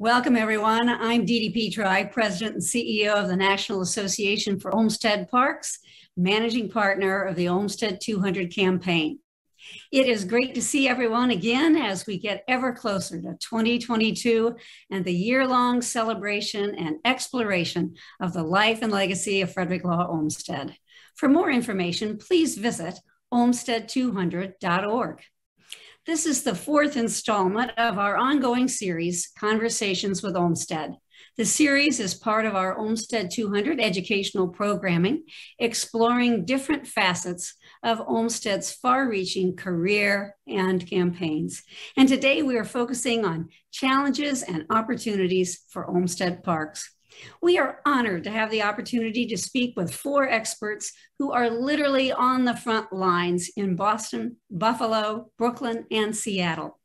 Welcome, everyone. I'm Dee Dee Petri, President and CEO of the National Association for Olmsted Parks, Managing Partner of the Olmsted 200 campaign. It is great to see everyone again as we get ever closer to 2022 and the year-long celebration and exploration of the life and legacy of Frederick Law Olmsted. For more information, please visit olmsted200.org. This is the fourth installment of our ongoing series, Conversations with Olmsted. The series is part of our Olmsted 200 educational programming, exploring different facets of Olmsted's far-reaching career and campaigns. And today we are focusing on challenges and opportunities for Olmsted Parks. We are honored to have the opportunity to speak with four experts who are literally on the front lines in Boston, Buffalo, Brooklyn, and Seattle.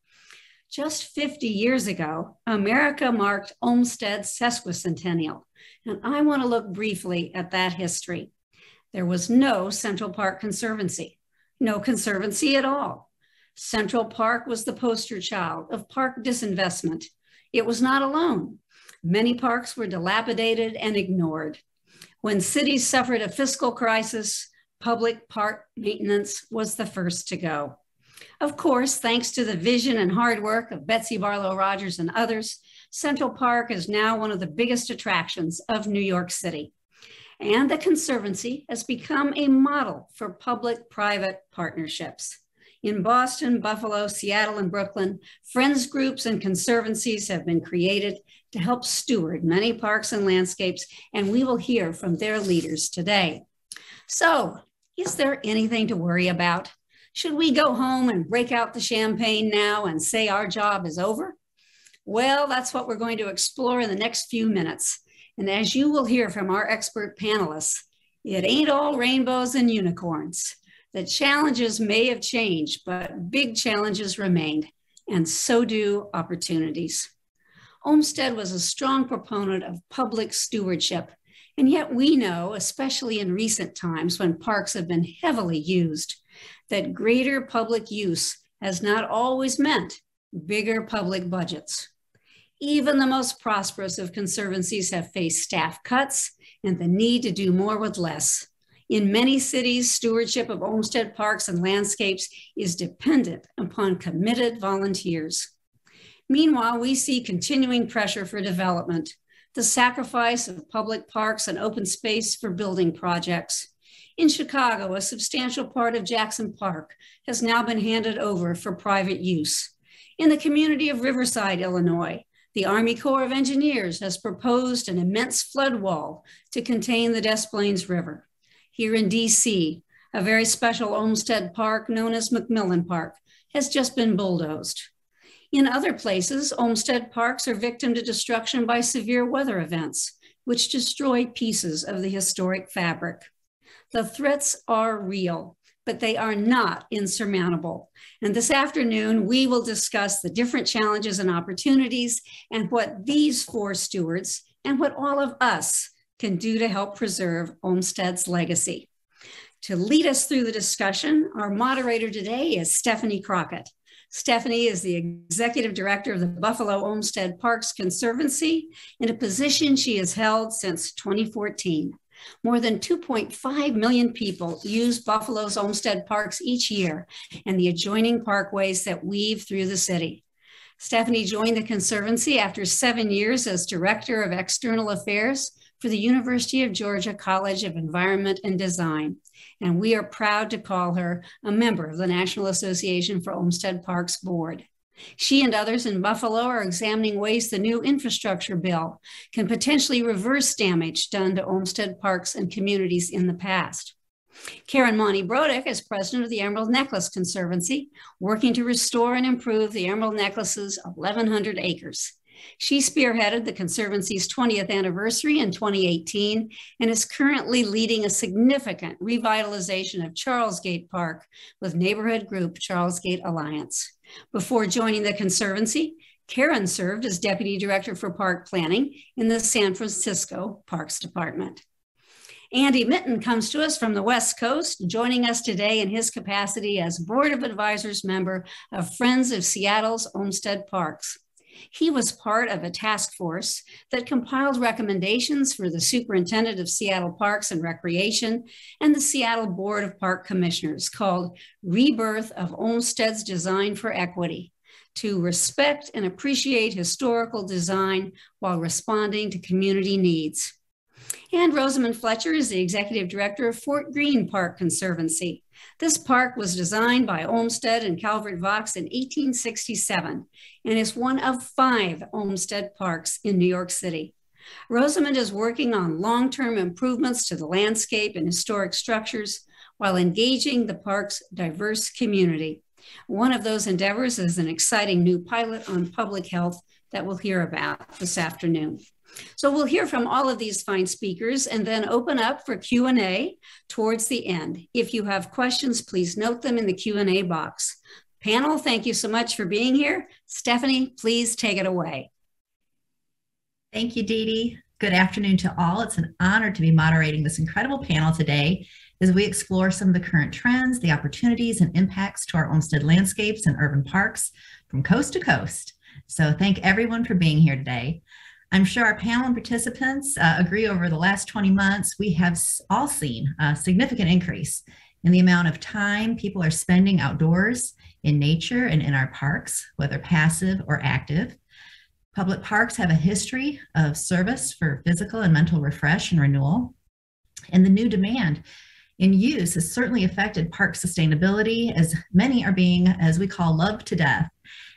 Just 50 years ago, America marked Olmsted's sesquicentennial, and I want to look briefly at that history. There was no Central Park Conservancy, no conservancy at all. Central Park was the poster child of park disinvestment. It was not alone. Many parks were dilapidated and ignored. When cities suffered a fiscal crisis, public park maintenance was the first to go. Of course, thanks to the vision and hard work of Betsy Barlow Rogers and others, Central Park is now one of the biggest attractions of New York City. And the Conservancy has become a model for public-private partnerships. In Boston, Buffalo, Seattle, and Brooklyn, friends groups and conservancies have been created to help steward many parks and landscapes, and we will hear from their leaders today. So, is there anything to worry about? Should we go home and break out the champagne now and say our job is over? Well, that's what we're going to explore in the next few minutes. And as you will hear from our expert panelists, it ain't all rainbows and unicorns. The challenges may have changed, but big challenges remained, and so do opportunities. Olmsted was a strong proponent of public stewardship, and yet we know, especially in recent times when parks have been heavily used, that greater public use has not always meant bigger public budgets. Even the most prosperous of conservancies have faced staff cuts and the need to do more with less. In many cities, stewardship of Olmsted parks and landscapes is dependent upon committed volunteers. Meanwhile, we see continuing pressure for development, the sacrifice of public parks and open space for building projects. In Chicago, a substantial part of Jackson Park has now been handed over for private use. In the community of Riverside, Illinois, the Army Corps of Engineers has proposed an immense flood wall to contain the Des Plaines River. Here in DC, a very special Olmsted park known as McMillan Park has just been bulldozed. In other places, Olmsted parks are victim to destruction by severe weather events, which destroy pieces of the historic fabric. The threats are real, but they are not insurmountable. And this afternoon, we will discuss the different challenges and opportunities and what these four stewards and what all of us can do to help preserve Olmsted's legacy. To lead us through the discussion, our moderator today is Stephanie Crockett. Stephanie is the Executive Director of the Buffalo Olmsted Parks Conservancy, in a position she has held since 2014. More than 2.5 million people use Buffalo's Olmsted parks each year and the adjoining parkways that weave through the city. Stephanie joined the Conservancy after 7 years as Director of External Affairs for the University of Georgia College of Environment and Design, and we are proud to call her a member of the National Association for Olmsted Parks Board. She and others in Buffalo are examining ways the new infrastructure bill can potentially reverse damage done to Olmsted parks and communities in the past. Karen Monty-Brodick is president of the Emerald Necklace Conservancy, working to restore and improve the Emerald Necklace's 1,100 acres. She spearheaded the Conservancy's 20th anniversary in 2018 and is currently leading a significant revitalization of Charlesgate Park with neighborhood group Charlesgate Alliance. Before joining the Conservancy, Karen served as Deputy Director for Park Planning in the San Francisco Parks Department. Andy Mitten comes to us from the West Coast, joining us today in his capacity as Board of Advisors member of Friends of Seattle's Olmsted Parks. He was part of a task force that compiled recommendations for the Superintendent of Seattle Parks and Recreation and the Seattle Board of Park Commissioners, called Rebirth of Olmsted's Design for Equity, to respect and appreciate historical design while responding to community needs. And Rosamond Fletcher is the executive director of Fort Greene Park Conservancy. This park was designed by Olmsted and Calvert Vaux in 1867 and is one of 5 Olmsted parks in New York City. Rosamond is working on long-term improvements to the landscape and historic structures while engaging the park's diverse community. One of those endeavors is an exciting new pilot on public health that we'll hear about this afternoon. So we'll hear from all of these fine speakers and then open up for Q&A towards the end. If you have questions, please note them in the Q&A box. Panel, thank you so much for being here. Stephanie, please take it away. Thank you, Dee Dee. Good afternoon to all. It's an honor to be moderating this incredible panel today as we explore some of the current trends, the opportunities and impacts to our Olmsted landscapes and urban parks from coast to coast. So thank everyone for being here today. I'm sure our panel and participants agree over the last 20 months, we have all seen a significant increase in the amount of time people are spending outdoors in nature and in our parks, whether passive or active. Public parks have a history of service for physical and mental refresh and renewal. And the new demand in use has certainly affected park sustainability, as many are being, as we call, loved to death.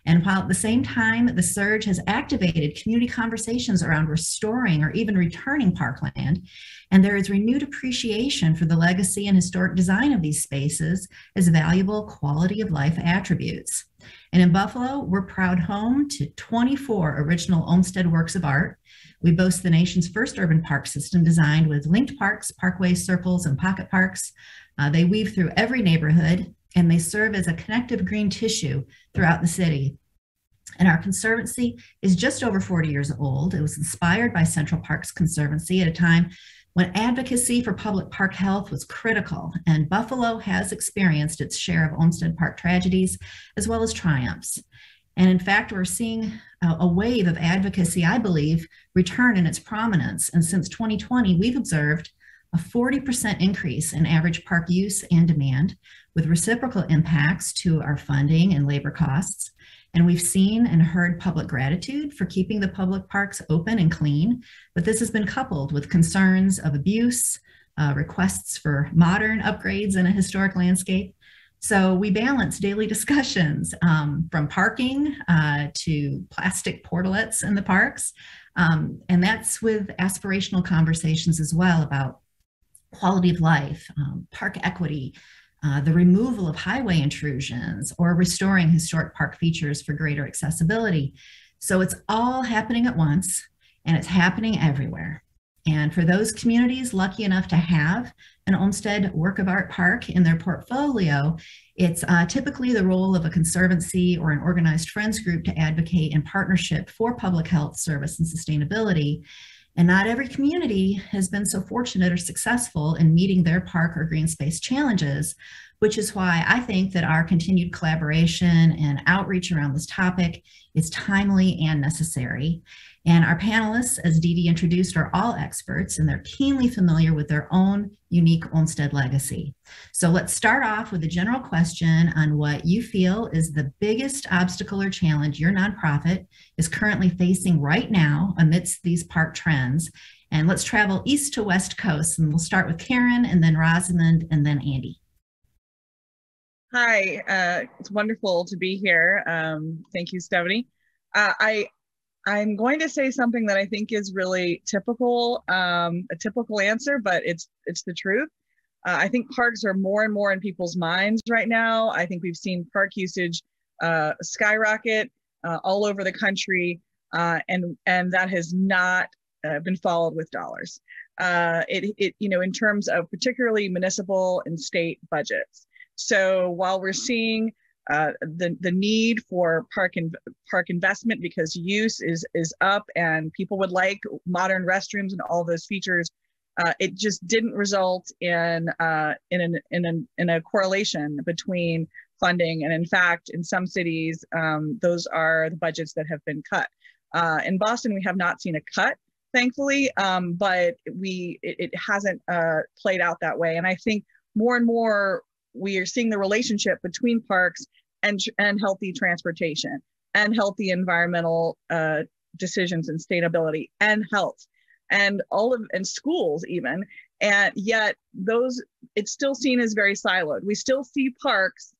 And while at the same time, the surge has activated community conversations around restoring or even returning parkland, and there is renewed appreciation for the legacy and historic design of these spaces as valuable quality of life attributes. And in Buffalo, we're proud home to 24 original Olmsted works of art. We boast the nation's first urban park system designed with linked parks, parkways, circles, and pocket parks. They weave through every neighborhood, and they serve as a connective green tissue throughout the city. And our conservancy is just over 40 years old. It was inspired by Central Parks Conservancy at a time when advocacy for public park health was critical, and Buffalo has experienced its share of Olmsted Park tragedies as well as triumphs. And in fact, we're seeing a wave of advocacy, I believe, return in its prominence. And since 2020, we've observed a 40% increase in average park use and demand, with reciprocal impacts to our funding and labor costs. And we've seen and heard public gratitude for keeping the public parks open and clean, but this has been coupled with concerns of abuse, requests for modern upgrades in a historic landscape. So we balance daily discussions from parking to plastic portalets in the parks. And that's with aspirational conversations as well about quality of life, park equity, the removal of highway intrusions, or restoring historic park features for greater accessibility. So it's all happening at once, and it's happening everywhere. And for those communities lucky enough to have an Olmsted work of art park in their portfolio, it's typically the role of a conservancy or an organized friends group to advocate in partnership for public health, service, and sustainability. And not every community has been so fortunate or successful in meeting their park or green space challenges, which is why I think that our continued collaboration and outreach around this topic is timely and necessary. And our panelists, as Dee Dee introduced, are all experts, and they're keenly familiar with their own unique Olmsted legacy. So let's start off with a general question on what you feel is the biggest obstacle or challenge your nonprofit is currently facing right now amidst these park trends. And let's travel east to west coast, and we'll start with Karen, and then Rosamond, and then Andy. Hi, it's wonderful to be here. Thank you, Stephanie. I'm going to say something that I think is really typical, a typical answer, but it's the truth. I think parks are more and more in people's minds right now. I think we've seen park usage skyrocket all over the country, and that has not been followed with dollars. In terms of particularly municipal and state budgets. So while we're seeing the need for park investment because use is up and people would like modern restrooms and all those features, it just didn't result in a correlation between funding. And in fact, in some cities, those are the budgets that have been cut. In Boston, we have not seen a cut, thankfully, but it hasn't played out that way. And I think more and more we are seeing the relationship between parks and healthy transportation and healthy environmental decisions and sustainability and health and schools even. And yet it's still seen as very siloed. We still see parks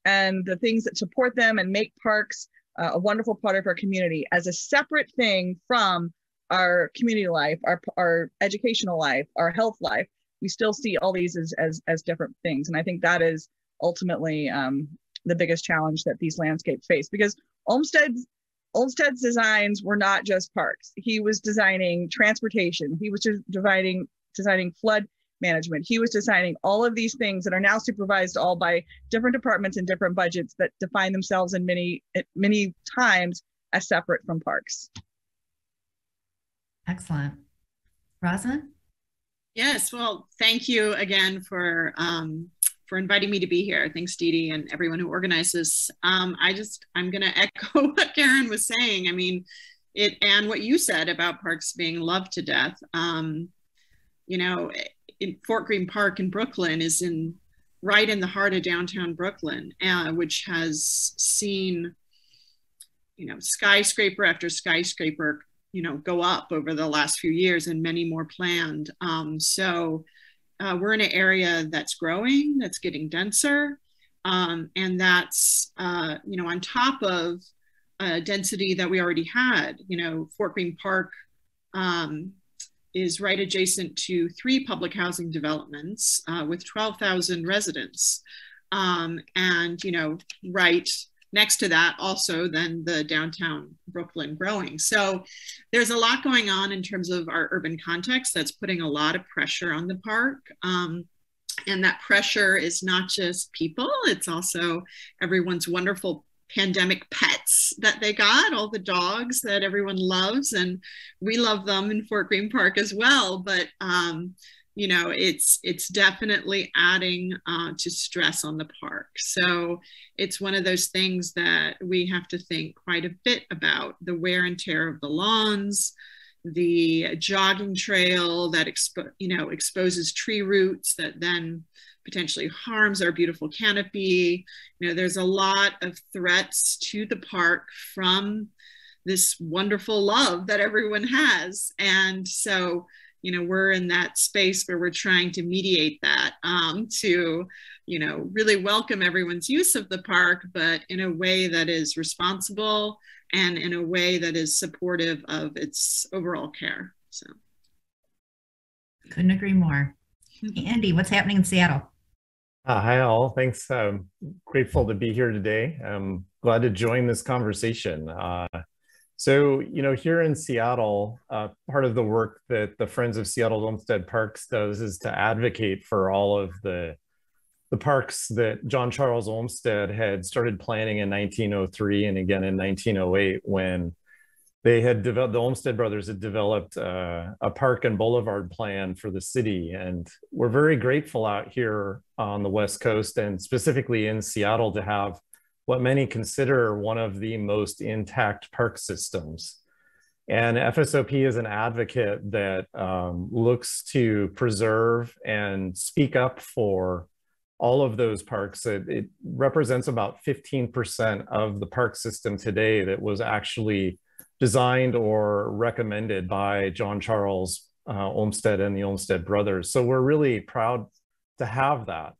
and the things that support them and make parks a wonderful part of our community as a separate thing from our community life, our educational life, our health life. We still see all these as different things. And I think that is ultimately the biggest challenge that these landscapes face, because Olmsted's designs were not just parks. He was designing transportation. He was just designing flood management. He was designing all of these things that are now supervised all by different departments and different budgets that define themselves in many times as separate from parks. Excellent. Rosamond? Yes, well, thank you again for inviting me to be here. Thanks, Dee Dee, and everyone who organized this. I'm going to echo what Karen was saying. I mean, and what you said about parks being loved to death. In Fort Greene Park in Brooklyn is right in the heart of downtown Brooklyn, which has seen, skyscraper after skyscraper, go up over the last few years and many more planned. So we're in an area that's growing, that's getting denser, and that's, on top of density that we already had. Fort Greene Park is right adjacent to 3 public housing developments with 12,000 residents. And, right next to that also then the downtown Brooklyn growing. So there's a lot going on in terms of our urban context that's putting a lot of pressure on the park. And that pressure is not just people, it's also everyone's wonderful pandemic pets that they got, all the dogs that everyone loves, and we love them in Fort Greene Park as well. But it's definitely adding to stress on the park. So it's one of those things that we have to think quite a bit about: the wear and tear of the lawns, the jogging trail that exposes tree roots that then potentially harms our beautiful canopy. There's a lot of threats to the park from this wonderful love that everyone has. And so, we're in that space where we're trying to mediate that to, really welcome everyone's use of the park, but in a way that is responsible and in a way that is supportive of its overall care. So. Couldn't agree more. Andy, what's happening in Seattle? Hi all, thanks. Grateful to be here today. I'm glad to join this conversation. So, here in Seattle, part of the work that the Friends of Seattle Olmsted Parks does is to advocate for all of the parks that John Charles Olmsted had started planning in 1903 and again in 1908, when they had developed, the Olmsted brothers had developed a park and boulevard plan for the city. And we're very grateful out here on the West Coast and specifically in Seattle to have what many consider one of the most intact park systems. And FSOP is an advocate that looks to preserve and speak up for all of those parks. It represents about 15% of the park system today that was actually designed or recommended by John Charles Olmsted and the Olmsted brothers. So we're really proud to have that.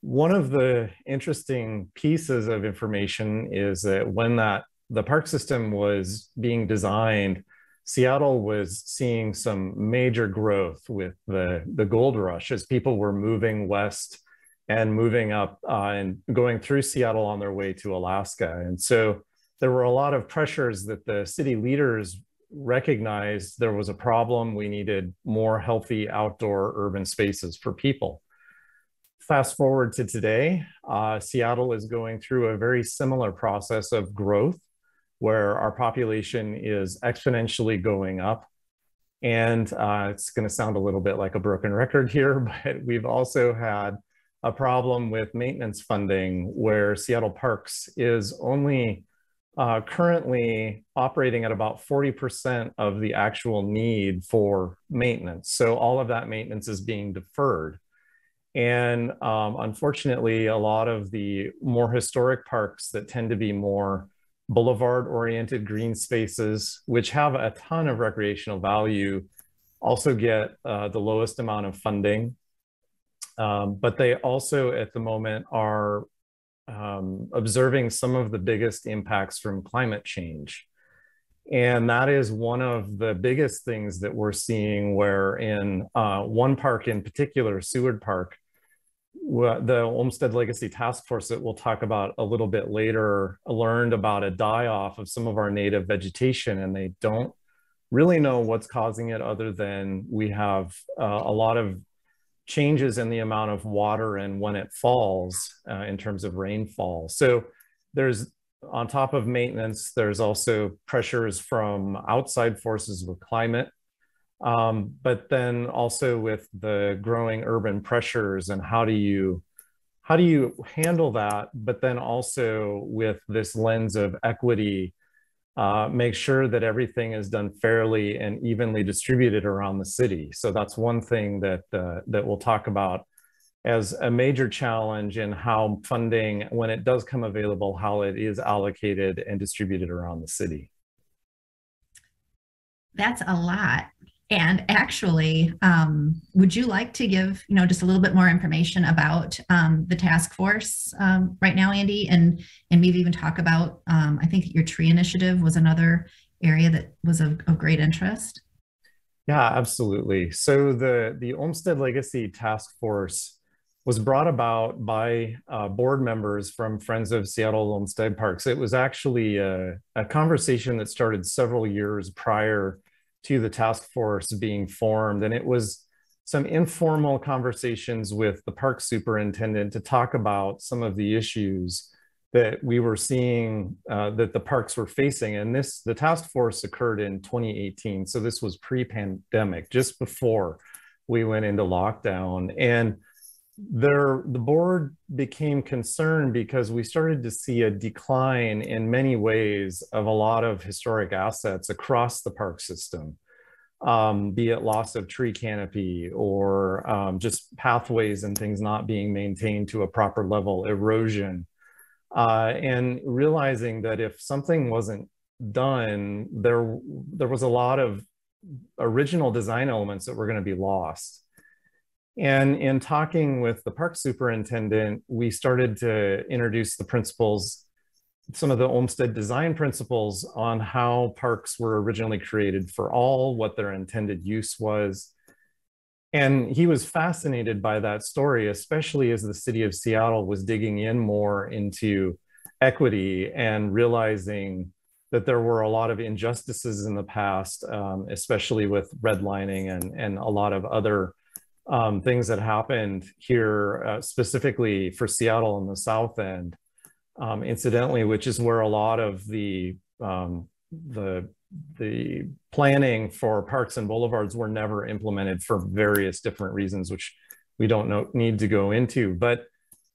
One of the interesting pieces of information is that when the park system was being designed, Seattle was seeing some major growth with the gold rush as people were moving west and moving up and going through Seattle on their way to Alaska. And so there were a lot of pressures that the city leaders recognized there was a problem. We needed more healthy outdoor urban spaces for people. Fast forward to today, Seattle is going through a very similar process of growth where our population is exponentially going up. And it's going to sound a little bit like a broken record here, but we've also had a problem with maintenance funding where Seattle Parks is only currently operating at about 40% of the actual need for maintenance. So all of that maintenance is being deferred. And unfortunately, a lot of the more historic parks that tend to be more boulevard-oriented green spaces, which have a ton of recreational value, also get the lowest amount of funding. But they also, at the moment, are observing some of the biggest impacts from climate change. And that is one of the biggest things that we're seeing, where in one park in particular, Seward Park, the Olmsted Legacy Task Force that we'll talk about a little bit later learned about a die-off of some of our native vegetation, and they don't really know what's causing it other than we have a lot of changes in the amount of water and when it falls in terms of rainfall. So there's, on top of maintenance, there's also pressures from outside forces with climate, but then also with the growing urban pressures, and how do you handle that, but then also with this lens of equity, make sure that everything is done fairly and evenly distributed around the city. So that's one thing that that we'll talk about as a major challenge in how funding, when it does come available, how it is allocated and distributed around the city. That's a lot. And actually, would you like to give, just a little bit more information about the task force right now, Andy, and maybe even talk about, I think your tree initiative was another area that was of great interest. Yeah, absolutely. So the Olmsted Legacy Task Force was brought about by board members from Friends of Seattle Olmsted Parks. It was actually a conversation that started several years prior to the task force being formed. And it was some informal conversations with the park superintendent to talk about some of the issues that we were seeing that the parks were facing. And the task force occurred in 2018. So this was pre-pandemic, just before we went into lockdown. And the board became concerned because we started to see a decline in many ways of a lot of historic assets across the park system, be it loss of tree canopy or just pathways and things not being maintained to a proper level, erosion, and realizing that if something wasn't done, there was a lot of original design elements that were going to be lost. And in talking with the park superintendent, we started to introduce the principles, some of the Olmsted design principles on how parks were originally created for all, what their intended use was. And he was fascinated by that story, especially as the city of Seattle was digging in more into equity and realizing that there were a lot of injustices in the past, especially with redlining and a lot of other things that happened here, specifically for Seattle in the South End, incidentally, which is where a lot of the planning for parks and boulevards were never implemented for various different reasons, which we don't need to go into. But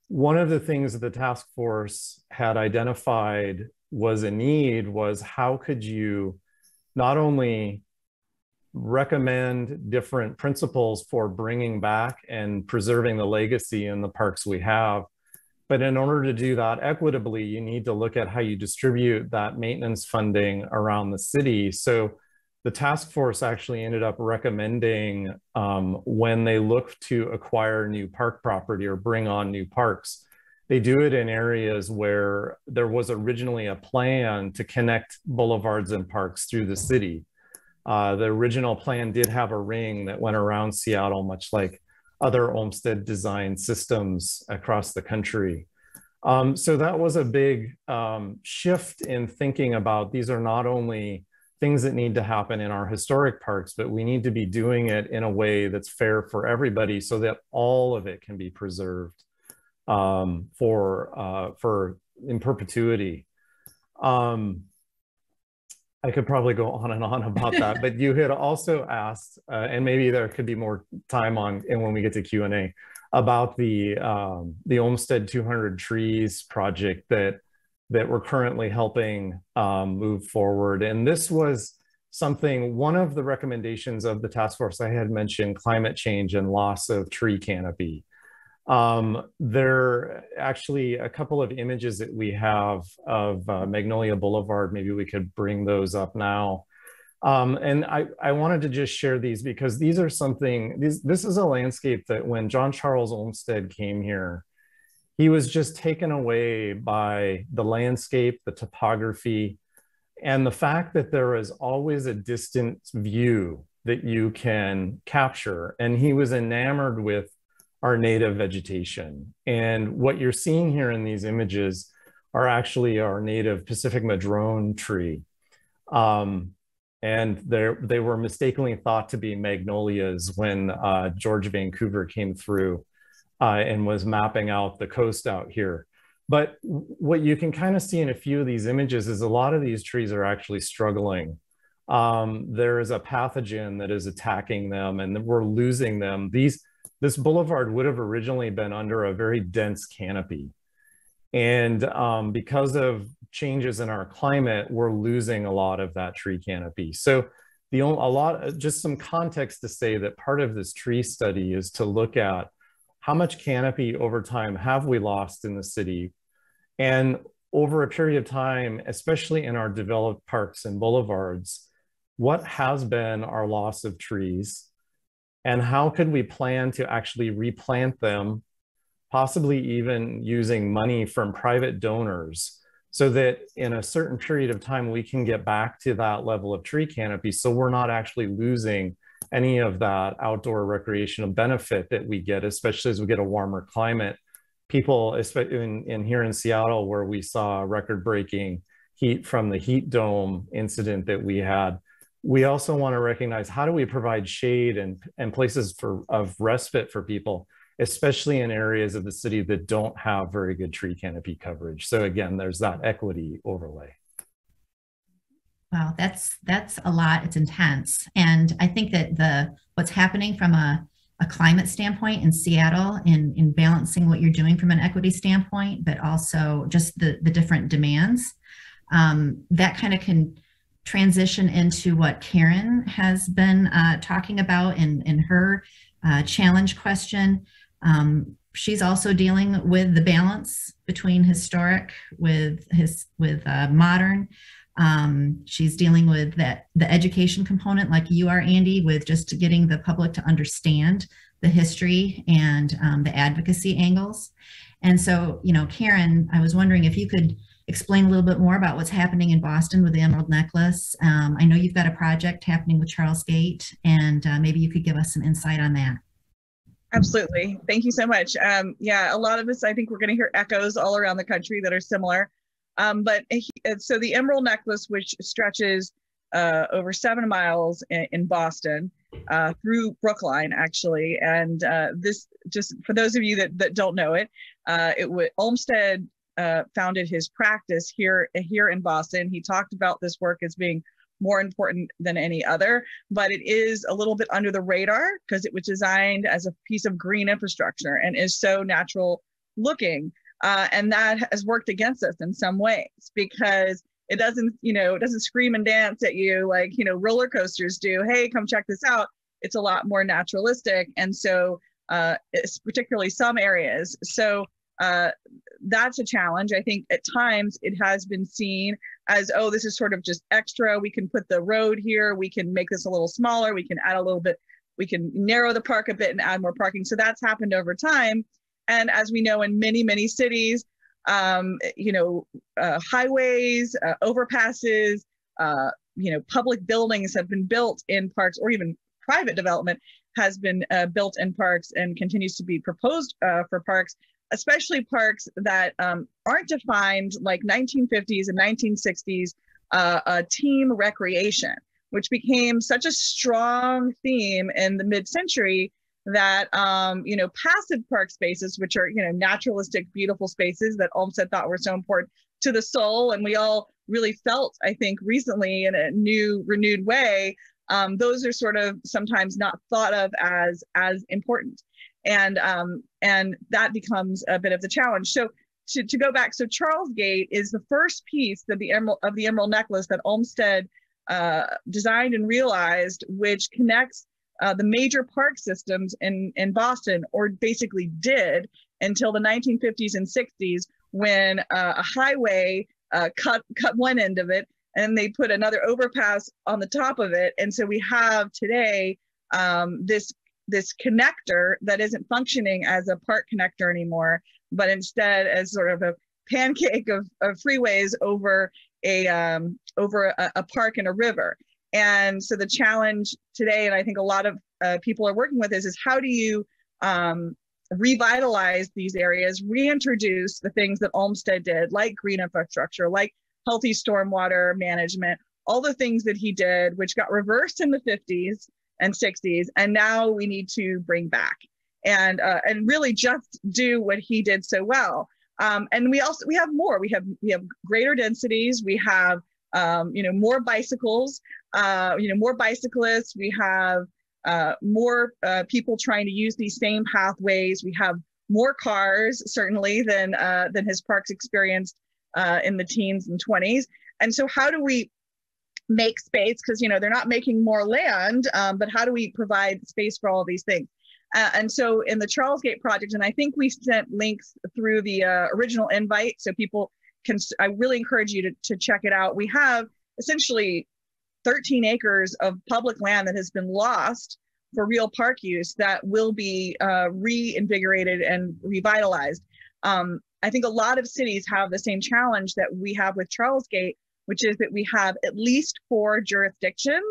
one of the things that the task force had identified was a need was, how could you not only recommend different principles for bringing back and preserving the legacy in the parks we have, but in order to do that equitably, you need to look at how you distribute that maintenance funding around the city. So the task force actually ended up recommending, when they look to acquire new park property or bring on new parks, they do it in areas where there was originally a plan to connect boulevards and parks through the city. The original plan did have a ring that went around Seattle, much like other Olmsted design systems across the country. So that was a big shift in thinking about, these are not only things that need to happen in our historic parks, but we need to be doing it in a way that's fair for everybody so that all of it can be preserved in perpetuity. I could probably go on and on about that, but you had also asked, and maybe there could be more time on, and when we get to Q&A, about the Olmsted 200 trees project that we're currently helping move forward. And this was one of the recommendations of the task force I had mentioned, climate change and loss of tree canopy. There are actually a couple of images that we have of Magnolia Boulevard. Maybe we could bring those up now. And I wanted to just share these because these are this is a landscape that when John Charles Olmsted came here, he was just taken away by the landscape, the topography, and the fact that there is always a distant view that you can capture. And he was enamored with our native vegetation. And what you're seeing here in these images are actually our native Pacific madrone tree. And they were mistakenly thought to be magnolias when George Vancouver came through and was mapping out the coast out here. But what you can kind of see in a few of these images is a lot of these trees are actually struggling. There is a pathogen that is attacking them and we're losing them. This boulevard would have originally been under a very dense canopy. And because of changes in our climate, we're losing a lot of that tree canopy. So just some context to say that part of this tree study is to look at how much canopy over time have we lost in the city? And over a period of time, especially in our developed parks and boulevards, what has been our loss of trees? And how could we plan to actually replant them, possibly even using money from private donors, so that in a certain period of time, we can get back to that level of tree canopy so we're not actually losing any of that outdoor recreational benefit that we get, especially as we get a warmer climate. People, especially here in Seattle, where we saw record-breaking heat from the heat dome incident that we had, we also want to recognize how do we provide shade and places of respite for people, especially in areas of the city that don't have very good tree canopy coverage. So again, there's that equity overlay. Wow, that's a lot. It's intense. And I think that what's happening from a climate standpoint in Seattle in balancing what you're doing from an equity standpoint, but also just the different demands, that kind of can transition into what Karen has been talking about in her challenge question. She's also dealing with the balance between historic with modern. She's dealing with the education component like you are, Andy, with just getting the public to understand the history and the advocacy angles. And so, Karen, I was wondering if you could explain a little bit more about what's happening in Boston with the Emerald Necklace. I know you've got a project happening with Charles Gate, and maybe you could give us some insight on that. Absolutely. Thank you so much. Yeah, a lot of us, I think we're going to hear echoes all around the country that are similar. So the Emerald Necklace, which stretches over 7 miles in Boston through Brookline, actually. And this, just for those of you that don't know it, Olmsted founded his practice here in Boston. He talked about this work as being more important than any other, but it is a little bit under the radar because it was designed as a piece of green infrastructure and is so natural looking. And that has worked against us in some ways because it doesn't scream and dance at you like, roller coasters do. Hey, come check this out. It's a lot more naturalistic. And so it's particularly some areas. So that's a challenge. I think at times it has been seen as, oh, this is sort of just extra. We can put the road here. We can make this a little smaller. We can add a little bit. We can narrow the park a bit and add more parking. So that's happened over time. And as we know, in many, many cities, highways, overpasses, public buildings have been built in parks, or even private development has been built in parks and continues to be proposed for parks, especially parks that aren't defined like 1950s and 1960s team recreation, which became such a strong theme in the mid-century that, passive park spaces, which are, naturalistic, beautiful spaces that Olmsted thought were so important to the soul. And we all really felt, I think, recently in a renewed way, those are sort of sometimes not thought of as important. and that becomes a bit of the challenge. So to go back, so Charles Gate is the first piece of the Emerald Necklace that Olmsted designed and realized, which connects the major park systems in Boston, or basically did until the 1950s and 60s, when a highway cut one end of it, and they put another overpass on the top of it. And so we have today this connector that isn't functioning as a park connector anymore, but instead as sort of a pancake of freeways over a park and a river. And so the challenge today, and I think a lot of people are working with, is how do you revitalize these areas, reintroduce the things that Olmsted did, like green infrastructure, like healthy stormwater management, all the things that he did, which got reversed in the 50s and 60s, and now we need to bring back and really just do what he did so well. And we have more. We have greater densities. We have more bicycles. More bicyclists. We have more people trying to use these same pathways. We have more cars, certainly, than his parks experienced in the teens and 20s. And so how do we make space? Because they're not making more land, but how do we provide space for all of these things? And so in the Charles Gate project, and I think we sent links through the original invite, so people can, I really encourage you to check it out. We have essentially 13 acres of public land that has been lost for real park use that will be reinvigorated and revitalized. I think a lot of cities have the same challenge that we have with Charles Gate, which is that we have at least 4 jurisdictions,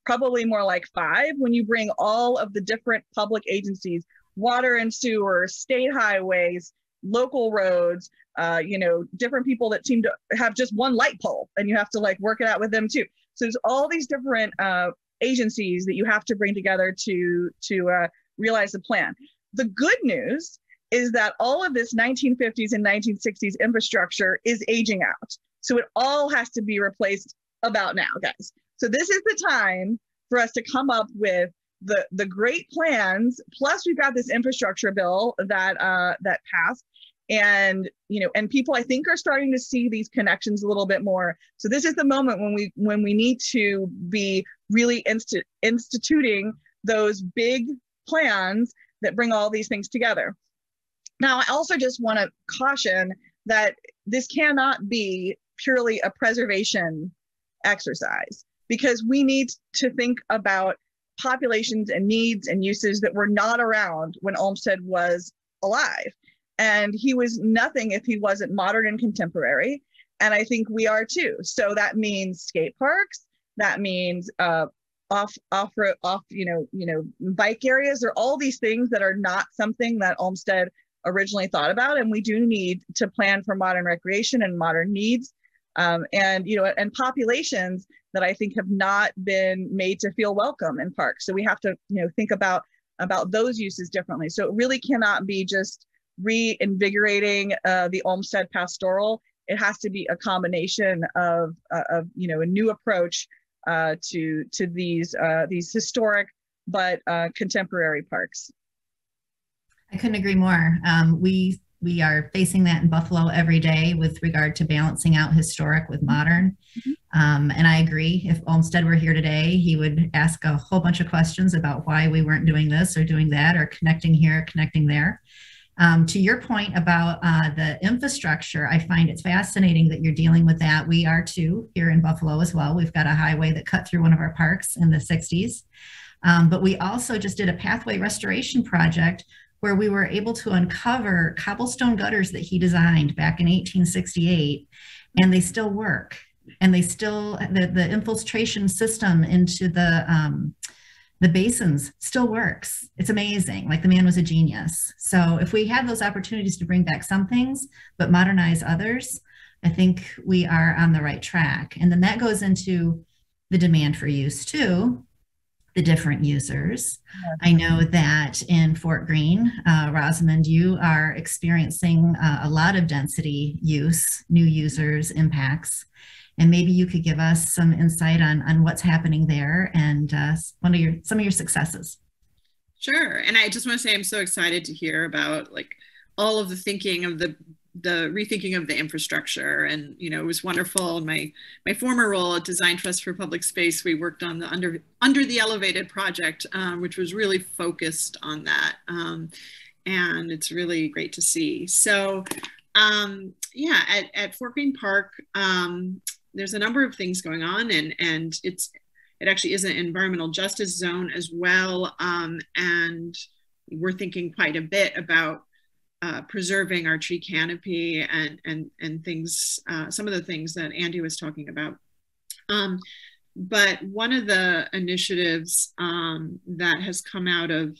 probably more like 5, when you bring all of the different public agencies, water and sewer, state highways, local roads, different people that seem to have just one light pole, and you have to work it out with them too. So there's all these different agencies that you have to bring together to realize the plan. The good news is that all of this 1950s and 1960s infrastructure is aging out. So it all has to be replaced about now, guys. So this is the time for us to come up with the great plans. Plus, we've got this infrastructure bill that passed, and people, I think, are starting to see these connections a little bit more. So this is the moment when we need to be really instituting those big plans that bring all these things together. Now, I also just want to caution that this cannot be purely a preservation exercise, because we need to think about populations and needs and uses that were not around when Olmsted was alive. And he was nothing if he wasn't modern and contemporary. And I think we are too. So that means skate parks, that means off bike areas. There are all these things that are not something that Olmsted originally thought about. And we do need to plan for modern recreation and modern needs. And populations that I think have not been made to feel welcome in parks. So we have to, think about those uses differently. So it really cannot be just reinvigorating the Olmsted pastoral. It has to be a combination of a new approach to these historic but contemporary parks. I couldn't agree more. We are facing that in Buffalo every day with regard to balancing out historic with modern. Mm-hmm. And I agree, if Olmsted were here today, he would ask a whole bunch of questions about why we weren't doing this or doing that, or connecting here, connecting there. To your point about the infrastructure, I find it's fascinating that you're dealing with that. We are too here in Buffalo as well. We've got a highway that cut through one of our parks in the 60s. But we also just did a pathway restoration project where we were able to uncover cobblestone gutters that he designed back in 1868, and they still work. And they still, the infiltration system into the basins still works. It's amazing. The man was a genius. So if we have those opportunities to bring back some things, but modernize others, I think we are on the right track. And then that goes into the demand for use too, the different users. I know that in Fort Greene, Rosamond, you are experiencing a lot of density use, new users, impacts. And maybe you could give us some insight on what's happening there and some of your successes. Sure. And I just want to say I'm so excited to hear about like all of the thinking of the rethinking of the infrastructure. And it was wonderful. In my former role at Design Trust for Public Space, we worked on the under the elevated project, which was really focused on that. And it's really great to see. So yeah, at Fort Greene Park, there's a number of things going on, and it actually is an environmental justice zone as well. And we're thinking quite a bit about preserving our tree canopy and things, some of the things that Andy was talking about. But one of the initiatives that has come out of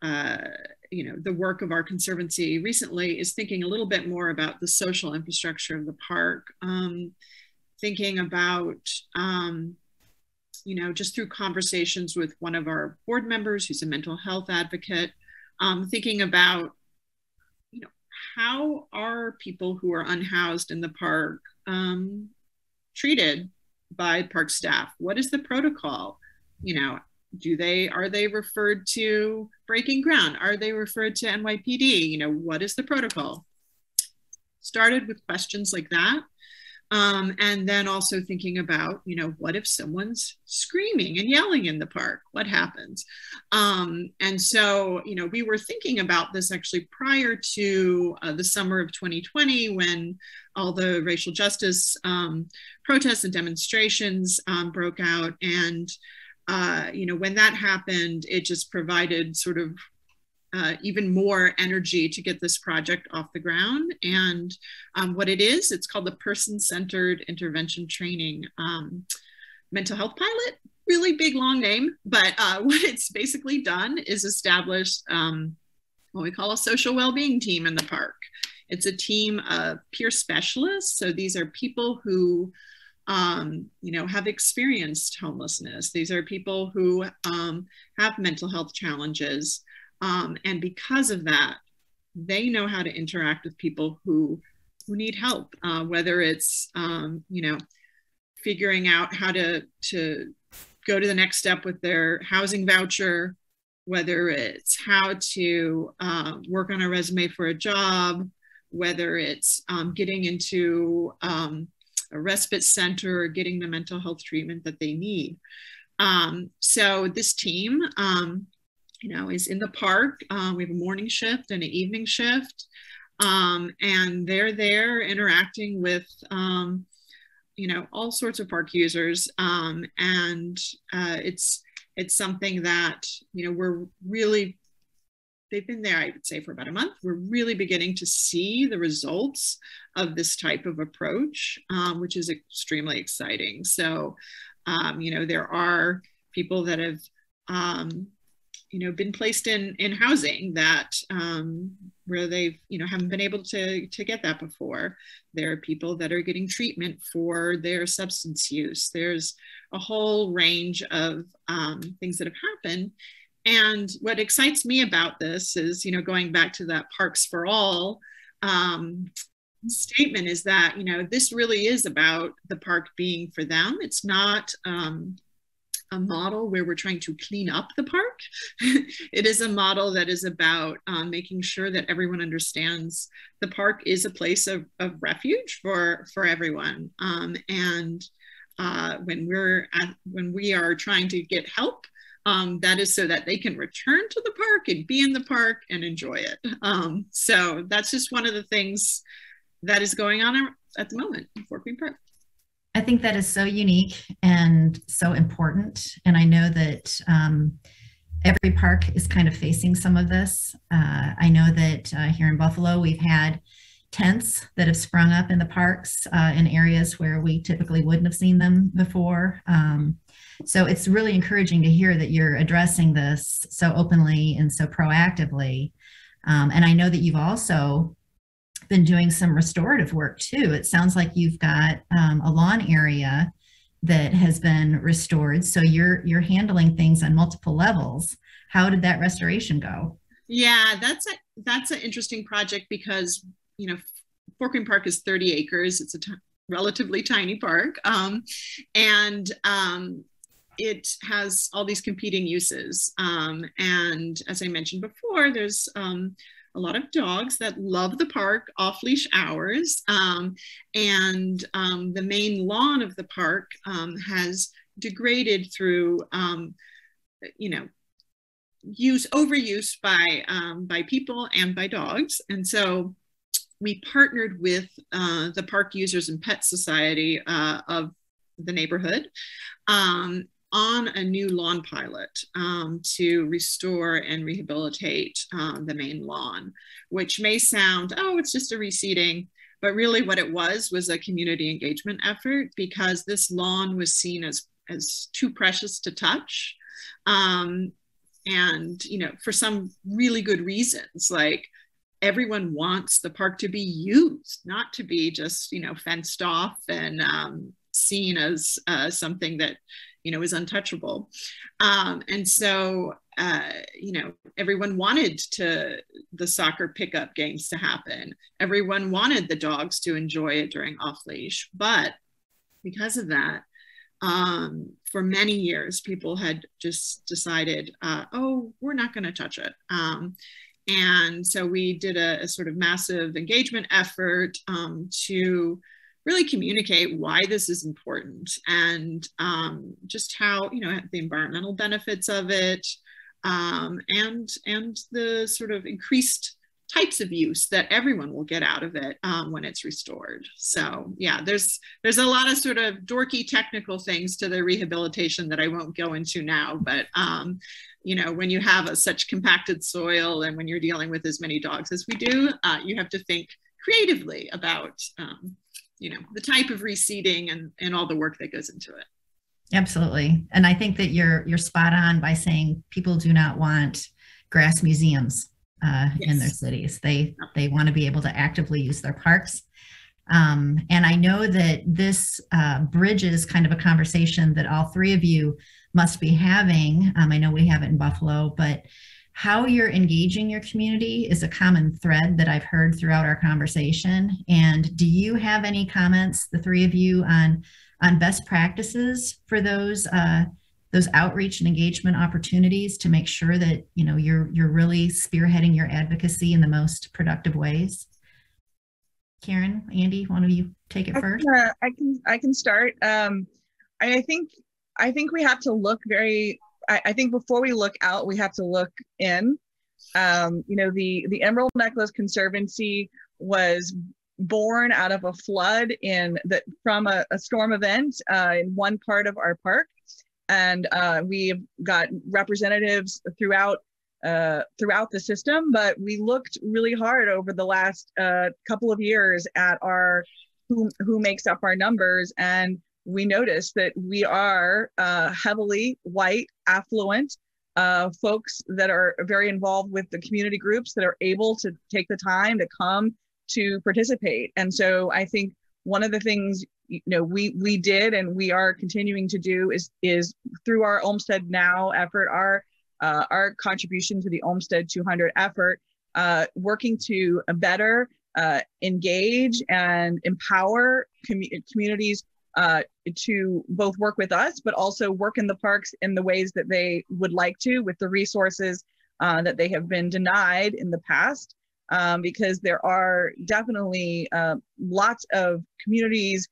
the work of our conservancy recently is thinking a little bit more about the social infrastructure of the park, thinking about just through conversations with one of our board members who's a mental health advocate, thinking about, how are people who are unhoused in the park treated by park staff? What is the protocol? Are they referred to Breaking Ground? Are they referred to NYPD? What is the protocol? Started with questions like that. And then also thinking about, what if someone's screaming and yelling in the park? What happens? And so, we were thinking about this actually prior to the summer of 2020, when all the racial justice protests and demonstrations broke out. And, when that happened, it just provided sort of even more energy to get this project off the ground. And what it is, it's called the Person-Centered Intervention Training Mental Health Pilot. Really big, long name, but what it's basically done is establish what we call a social well-being team in the park. It's a team of peer specialists. So these are people who have experienced homelessness. These are people who have mental health challenges. And because of that, they know how to interact with people who need help, whether it's, figuring out how to go to the next step with their housing voucher, whether it's how to work on a resume for a job, whether it's getting into a respite center or getting the mental health treatment that they need. So this team, is in the park. We have a morning shift and an evening shift. And they're there interacting with, all sorts of park users. And it's something that, they've been there, I would say, for about a month. We're really beginning to see the results of this type of approach, which is extremely exciting. So, there are people that have, been placed in housing that where they've haven't been able to get that before. There are people that are getting treatment for their substance use. There's a whole range of things that have happened. And what excites me about this is, going back to that Parks for All statement, is that this really is about the park being for them. It's not a model where we're trying to clean up the park. It is a model that is about making sure that everyone understands the park is a place of refuge for everyone. And when we are trying to get help, that is so that they can return to the park and be in the park and enjoy it. So that's just one of the things that is going on at the moment in Fort Greene Park. I think that is so unique and so important. And I know that every park is kind of facing some of this. I know that here in Buffalo, we've had tents that have sprung up in the parks in areas where we typically wouldn't have seen them before. So it's really encouraging to hear that you're addressing this so openly and so proactively. And I know that you've also been doing some restorative work too. It sounds like you've got a lawn area that has been restored. So you're handling things on multiple levels. How did that restoration go? Yeah, that's an interesting project because, Fort Greene Park is 30 acres. It's a relatively tiny park. And it has all these competing uses. And as I mentioned before, there's a lot of dogs that love the park off-leash hours. And the main lawn of the park has degraded through, overuse by people and by dogs. And so we partnered with the Park Users and Pet Society of the neighborhood on a new lawn pilot to restore and rehabilitate the main lawn, which may sound, oh, it's just a reseeding, but really what it was a community engagement effort, because this lawn was seen as too precious to touch. And, for some really good reasons, like everyone wants the park to be used, not to be just, fenced off and seen as something that, is untouchable. And so, everyone wanted the soccer pickup games to happen. Everyone wanted the dogs to enjoy it during off leash. But because of that, for many years, people had just decided, oh, we're not going to touch it. And so we did a sort of massive engagement effort to really communicate why this is important, and just how, the environmental benefits of it, and the sort of increased types of use that everyone will get out of it when it's restored. So yeah, there's a lot of sort of dorky technical things to the rehabilitation that I won't go into now, but when you have such compacted soil and when you're dealing with as many dogs as we do, you have to think creatively about the type of reseeding and all the work that goes into it. Absolutely. And I think that you're spot on by saying people do not want grass museums in their cities. They want to be able to actively use their parks. And I know that this bridges kind of a conversation that all three of you must be having. I know we have it in Buffalo, but how you're engaging your community is a common thread that I've heard throughout our conversation. And do you have any comments, the three of you, on best practices for those outreach and engagement opportunities to make sure that you're really spearheading your advocacy in the most productive ways? Karen, Andy, one of you take it first. I can start. I think we have to look I think before we look out, we have to look in. The Emerald Necklace Conservancy was born out of a flood from a storm event in one part of our park. And we've got representatives throughout the system, but we looked really hard over the last couple of years at who makes up our numbers, and we noticed that we are heavily white, affluent folks that are very involved with the community groups that are able to take the time to come to participate. And so I think one of the things we did and we are continuing to do is through our Olmsted Now effort, our contribution to the Olmsted 200 effort, working to better engage and empower communities to both work with us, but also work in the parks in the ways that they would like to, with the resources that they have been denied in the past, because there are definitely lots of communities,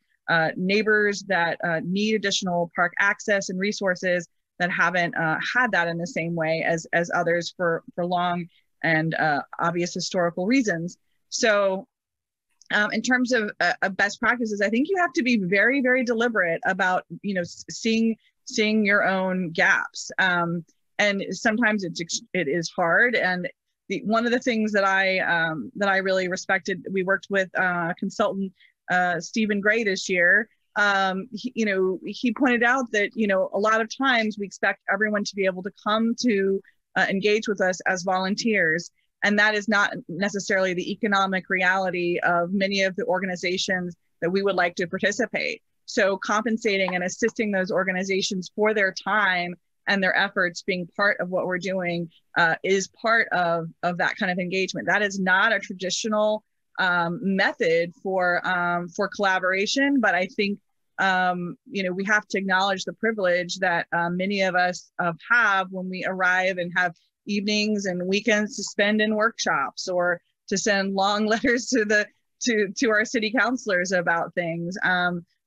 neighbors that need additional park access and resources that haven't had that in the same way as others for long and obvious historical reasons. So in terms of best practices, I think you have to be very, very deliberate about, seeing your own gaps. And sometimes it is hard. And one of the things that I really respected, we worked with consultant Stephen Gray this year. He pointed out that, a lot of times we expect everyone to be able to come to engage with us as volunteers. And that is not necessarily the economic reality of many of the organizations that we would like to participate. So compensating and assisting those organizations for their time and their efforts being part of what we're doing is part of that kind of engagement. That is not a traditional method for collaboration, but I think we have to acknowledge the privilege that many of us have when we arrive and have evenings and weekends to spend in workshops or to send long letters to our city councilors about things,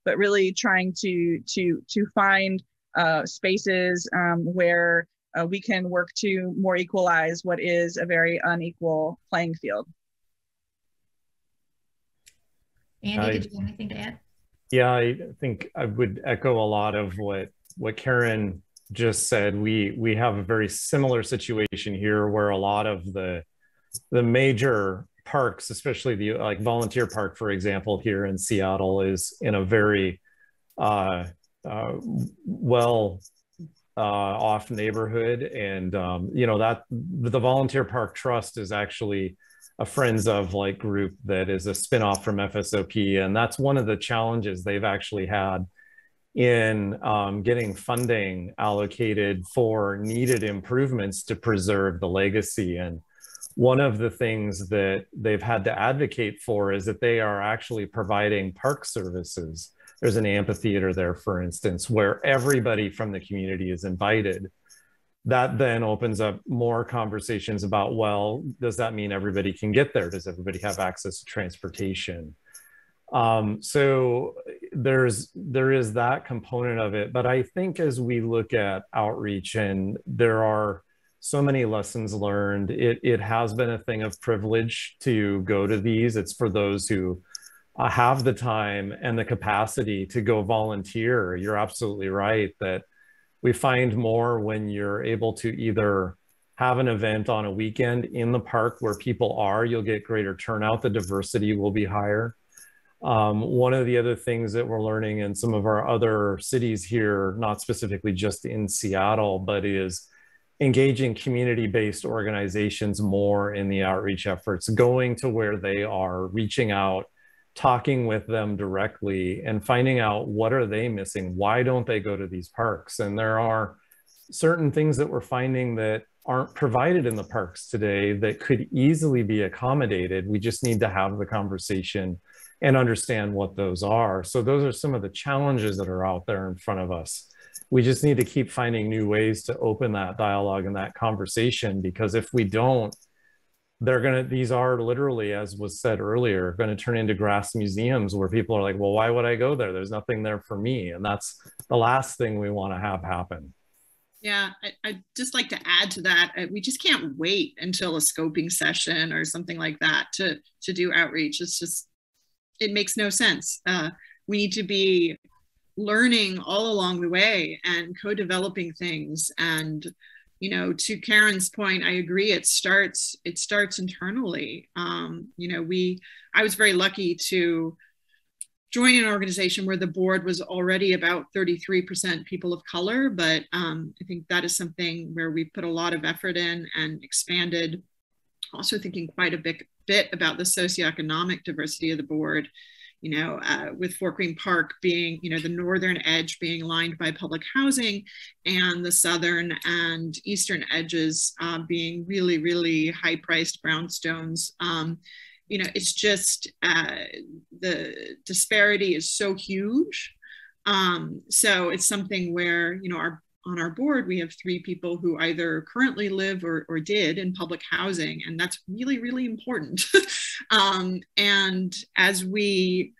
but really trying to find spaces where we can work to more equalize what is a very unequal playing field. Andy, did you have anything to add? Yeah, I think I would echo a lot of what Karen just said. We have a very similar situation here where a lot of the major parks, especially the like Volunteer Park, for example, here in Seattle, is in a very well off neighborhood, and that the Volunteer Park Trust is actually a Friends of like group that is a spinoff from FSOP, and that's one of the challenges they've actually had in getting funding allocated for needed improvements to preserve the legacy. And one of the things that they've had to advocate for is that they are actually providing park services. There's an amphitheater there, for instance, where everybody from the community is invited. That then opens up more conversations about, well, does that mean everybody can get there? Does everybody have access to transportation? So there is that component of it. But I think as we look at outreach, and there are so many lessons learned, it has been a thing of privilege to go to these. It's for those who have the time and the capacity to go volunteer. You're absolutely right that we find more when you're able to either have an event on a weekend in the park where people are, you'll get greater turnout, the diversity will be higher. One of the other things that we're learning in some of our other cities here, not specifically just in Seattle, but is engaging community-based organizations more in the outreach efforts, going to where they are, reaching out, talking with them directly and finding out what are they missing? Why don't they go to these parks? And there are certain things that we're finding that aren't provided in the parks today that could easily be accommodated. We just need to have the conversation and understand what those are. So those are some of the challenges that are out there in front of us. We just need to keep finding new ways to open that dialogue and that conversation, because if we don't, these are literally, as was said earlier, going to turn into grass museums where people are like, well, why would I go there? There's nothing there for me. And that's the last thing we want to have happen. Yeah, I'd just like to add to that. We just can't wait until a scoping session or something like that to do outreach. It makes no sense. We need to be learning all along the way and co-developing things. And to Karen's point, I agree. It starts internally. I was very lucky to join an organization where the board was already about 33% people of color, but I think that is something where we put a lot of effort in and expanded. Also thinking quite a bit about the socioeconomic diversity of the board. With Fort Greene Park being, the northern edge being lined by public housing, and the southern and eastern edges being really, really high-priced brownstones. It's just the disparity is so huge. So it's something where, on our board, we have 3 people who either currently live or did in public housing, and that's really, really important. And as we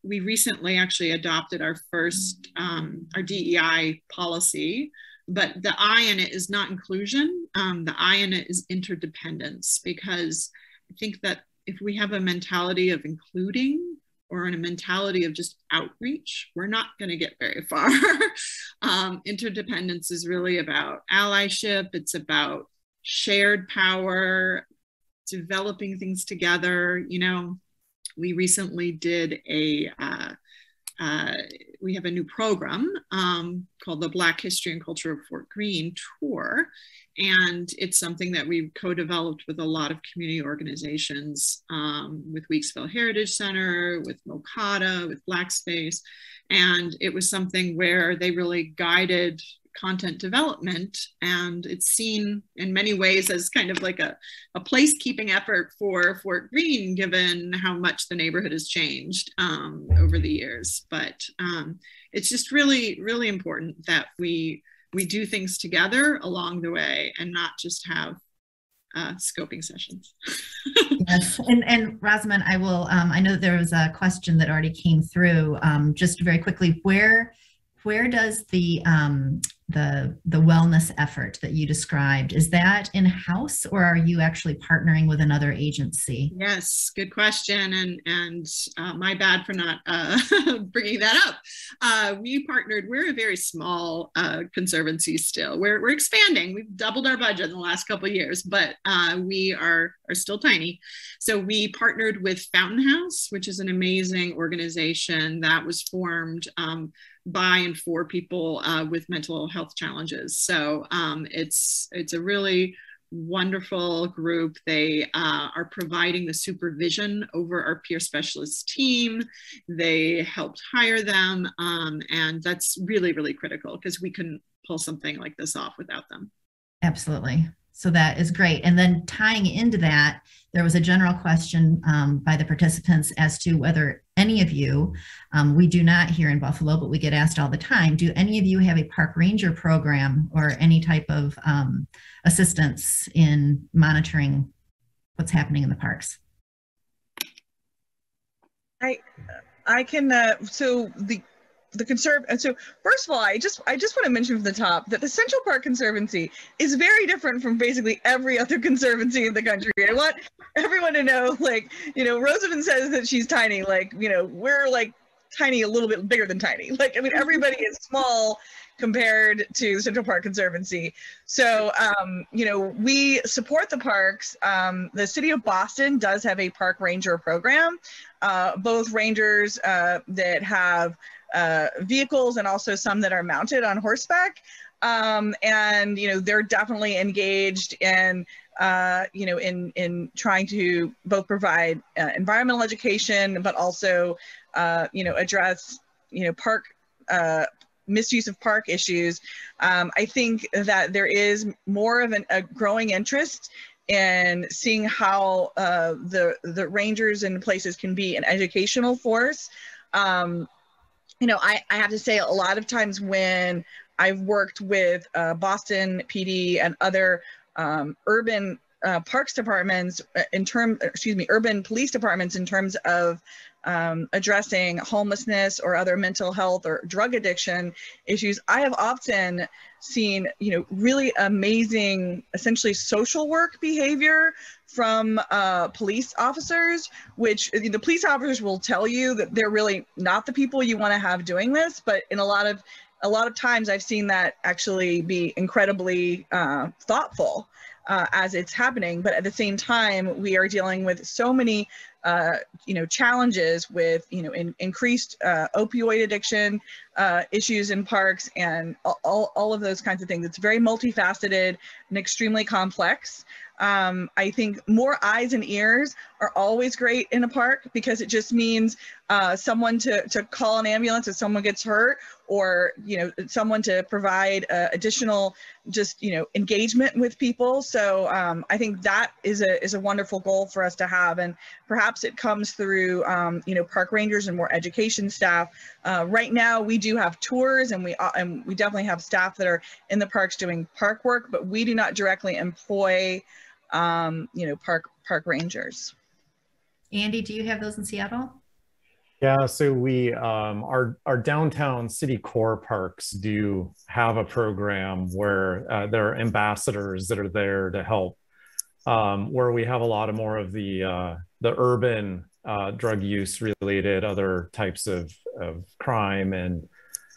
recently actually adopted our first, our DEI policy, but the I in it is not inclusion. The I in it is interdependence, because I think that if we have a mentality of including or in a mentality of just outreach, we're not going to get very far. Interdependence is really about allyship. It's about shared power, developing things together. We recently did we have a new program called the Black History and Culture of Fort Greene Tour. And it's something that we've co-developed with a lot of community organizations, with Weeksville Heritage Center, with Mokata, with Black Space. And it was something where they really guided content development, and it's seen in many ways as kind of like a placekeeping effort for Fort Greene, given how much the neighborhood has changed over the years. But it's just really, really important that we do things together along the way and not just have scoping sessions. Yes, and Rosamond, I will. I know that there was a question that already came through. Just very quickly, where does the wellness effort that you described, is that in-house, or are you actually partnering with another agency? Yes, good question, and my bad for not bringing that up. We're a very small conservancy still. We're expanding. We've doubled our budget in the last couple of years, but we are still tiny. So we partnered with Fountain House, which is an amazing organization that was formed by and for people with mental health challenges. So it's a really wonderful group. They are providing the supervision over our peer specialist team. They helped hire them, and that's really, really critical because we couldn't pull something like this off without them. Absolutely. So that is great. And then tying into that, there was a general question by the participants as to whether any of you, we do not here in Buffalo, but we get asked all the time, do any of you have a park ranger program or any type of assistance in monitoring what's happening in the parks? I can, so first of all, I just want to mention from the top that the Central Park Conservancy is very different from basically every other conservancy in the country. I want everyone to know, like, Rosamond says that she's tiny, like, we're like tiny, a little bit bigger than tiny. Like, I mean, everybody is small compared to Central Park Conservancy. So, we support the parks. The city of Boston does have a park ranger program, both rangers that have vehicles and also some that are mounted on horseback. And, they're definitely engaged in, in trying to both provide environmental education, but also, address, park, misuse of park issues. I think that there is more of a growing interest in seeing how the rangers in places can be an educational force. I have to say, a lot of times when I've worked with Boston PD and other urban parks departments urban police departments in terms of addressing homelessness or other mental health or drug addiction issues, I have often seen, really amazing, essentially social work behavior from police officers, which the police officers will tell you that they're really not the people you want to have doing this. But in a lot of times I've seen that actually be incredibly thoughtful as it's happening. But at the same time, we are dealing with so many challenges with, increased opioid addiction issues in parks and all of those kinds of things. It's very multifaceted and extremely complex. I think more eyes and ears are always great in a park because it just means someone to call an ambulance if someone gets hurt, or someone to provide additional engagement with people. So I think that is a wonderful goal for us to have, and perhaps it comes through park rangers and more education staff. Right now we do have tours, and we definitely have staff that are in the parks doing park work, but we do not directly employ park rangers. Andy, do you have those in Seattle? Yeah, so we our downtown city core parks do have a program where there are ambassadors that are there to help, where we have a lot of more of the urban drug use related other types of crime and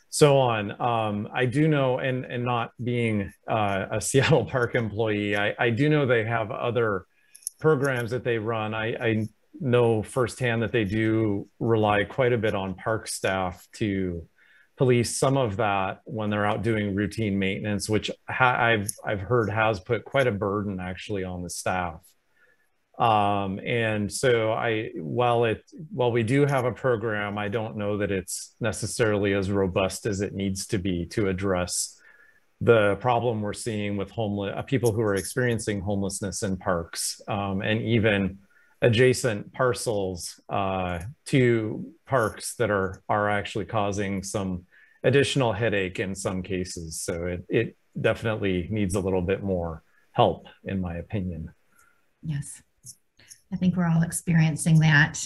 so on. I do know, and not being a Seattle Park employee, I do know they have other programs that they run. I know firsthand that they do rely quite a bit on park staff to police some of that when they're out doing routine maintenance, which I've heard has put quite a burden actually on the staff. And so while we do have a program, I don't know that it's necessarily as robust as it needs to be to address the problem we're seeing with people who are experiencing homelessness in parks, and even adjacent parcels to parks that are actually causing some additional headache in some cases. So it definitely needs a little bit more help, in my opinion. Yes, I think we're all experiencing that.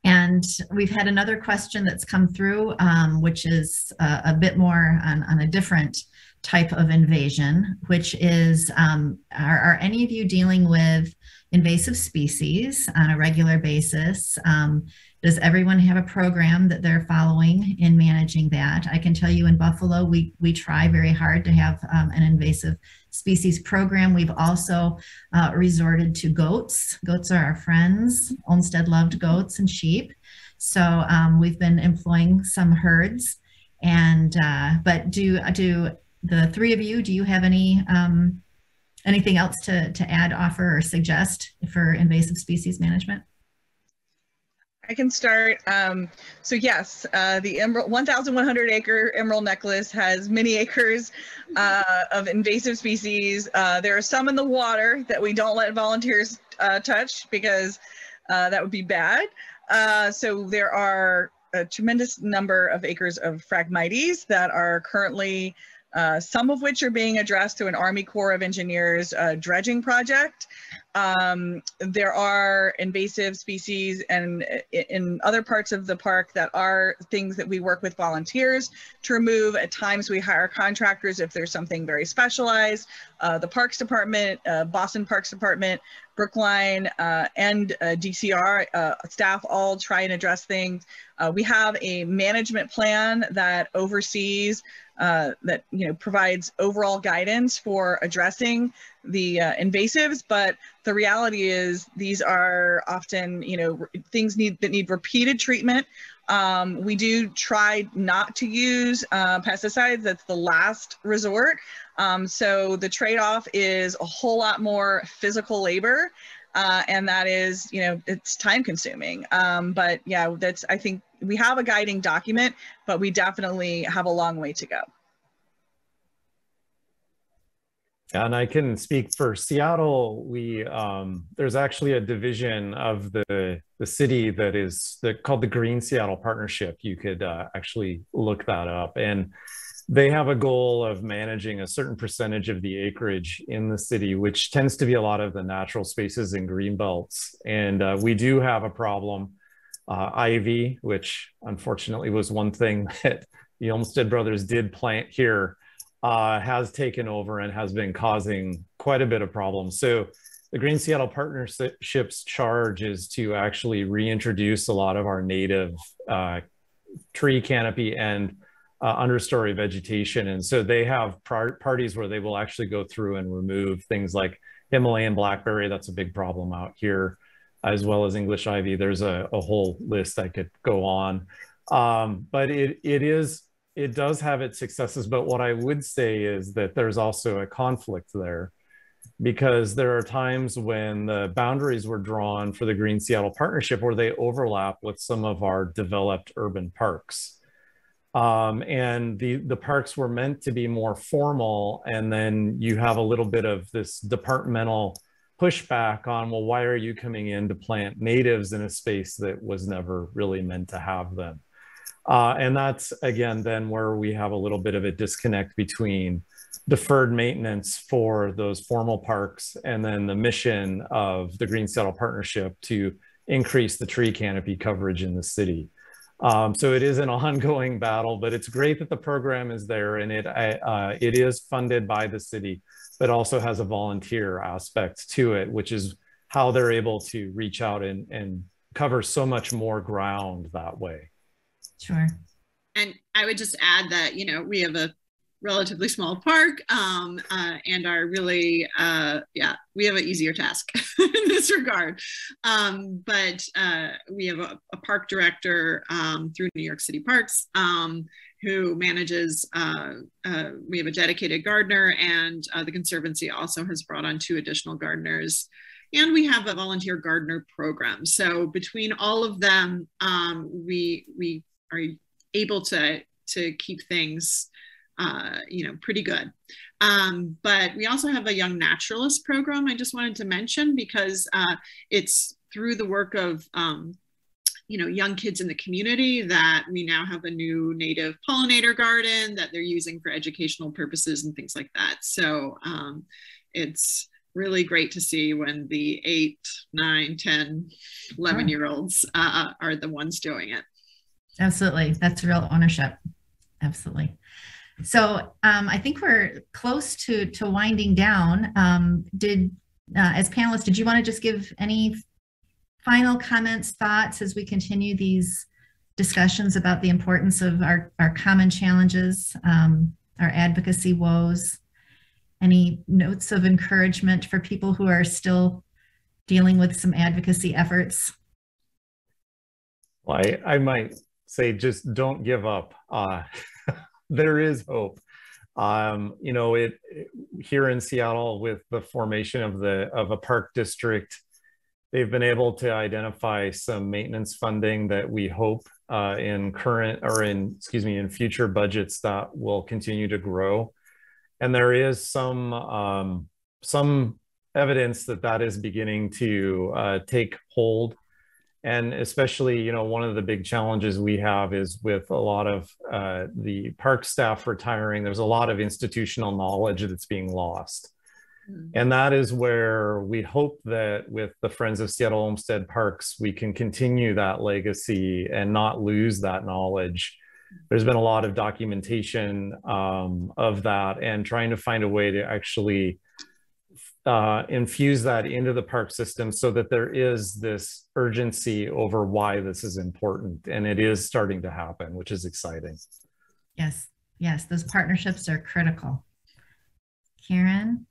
And we've had another question that's come through, which is a bit more on a different type of invasion, which is, are any of you dealing with invasive species on a regular basis? Does everyone have a program that they're following in managing that? I can tell you in Buffalo, we try very hard to have an invasive species program. We've also resorted to goats. Goats are our friends. Olmsted loved goats and sheep. So we've been employing some herds. And but do the three of you, do you have any anything else to add, offer, or suggest for invasive species management? I can start. So yes, the 1,100 acre Emerald Necklace has many acres of invasive species. There are some in the water that we don't let volunteers touch because that would be bad. So there are a tremendous number of acres of Phragmites that are currently, some of which are being addressed through an Army Corps of Engineers dredging project. There are invasive species and in other parts of the park that are things that we work with volunteers to remove. At times we hire contractors if there's something very specialized. The Parks Department, Boston Parks Department, Brookline, and DCR staff all try and address things. We have a management plan that oversees, that provides overall guidance for addressing the invasives, but the reality is these are often things that need repeated treatment. We do try not to use pesticides. That's the last resort. So the trade-off is a whole lot more physical labor, and that is, it's time consuming. But yeah, I think we have a guiding document, but we definitely have a long way to go. And I can speak for Seattle. There's actually a division of the city that is called the Green Seattle Partnership. You could actually look that up. And they have a goal of managing a certain percentage of the acreage in the city, which tends to be a lot of the natural spaces and green belts. And we do have a problem. Ivy, which unfortunately was one thing that the Olmsted brothers did plant here, has taken over and has been causing quite a bit of problems. So the Green Seattle Partnership's charge is to actually reintroduce a lot of our native tree canopy and understory vegetation. And so they have parties where they will actually go through and remove things like Himalayan blackberry. That's a big problem out here, as well as English ivy. There's a whole list I could go on. But it does have its successes, but what I would say is that there's also a conflict there, because there are times when the boundaries were drawn for the Green Seattle Partnership where they overlap with some of our developed urban parks. And the parks were meant to be more formal, and then you have a little bit of this departmental pushback on, well, why are you coming in to plant natives in a space that was never really meant to have them? And that's, again, then where we have a little bit of a disconnect between deferred maintenance for those formal parks and then the mission of the Green Seattle Partnership to increase the tree canopy coverage in the city. So it is an ongoing battle, but it's great that the program is there, and it is funded by the city, but also has a volunteer aspect to it, which is how they're able to reach out and cover so much more ground that way. Sure. And I would just add that, we have a relatively small park and are really, we have an easier task in this regard. But we have a park director through New York City Parks who manages, we have a dedicated gardener, and the Conservancy also has brought on 2 additional gardeners. And we have a volunteer gardener program. So between all of them, we are able to keep things pretty good. But we also have a young naturalist program I just wanted to mention, because it's through the work of young kids in the community that we now have a new native pollinator garden that they're using for educational purposes and things like that. So it's really great to see when the 8, 9, 10, 11-year-olds are the ones doing it. Absolutely. That's real ownership. Absolutely. So I think we're close to winding down. As panelists, did you want to just give any final comments, thoughts as we continue these discussions about the importance of our common challenges, our advocacy woes? Any notes of encouragement for people who are still dealing with some advocacy efforts? Well, I might say just don't give up. There is hope. Here in Seattle, with the formation of a park district, they've been able to identify some maintenance funding that we hope in future budgets that will continue to grow. And there is some evidence that is beginning to take hold. And especially, one of the big challenges we have is with a lot of the park staff retiring, there's a lot of institutional knowledge that's being lost. Mm-hmm. And that is where we hope that with the Friends of Seattle Olmsted Parks, we can continue that legacy and not lose that knowledge. There's been a lot of documentation of that, and trying to find a way to actually infuse that into the park system so that there is this urgency over why this is important. And it is starting to happen, which is exciting. Yes, those partnerships are critical. Karen,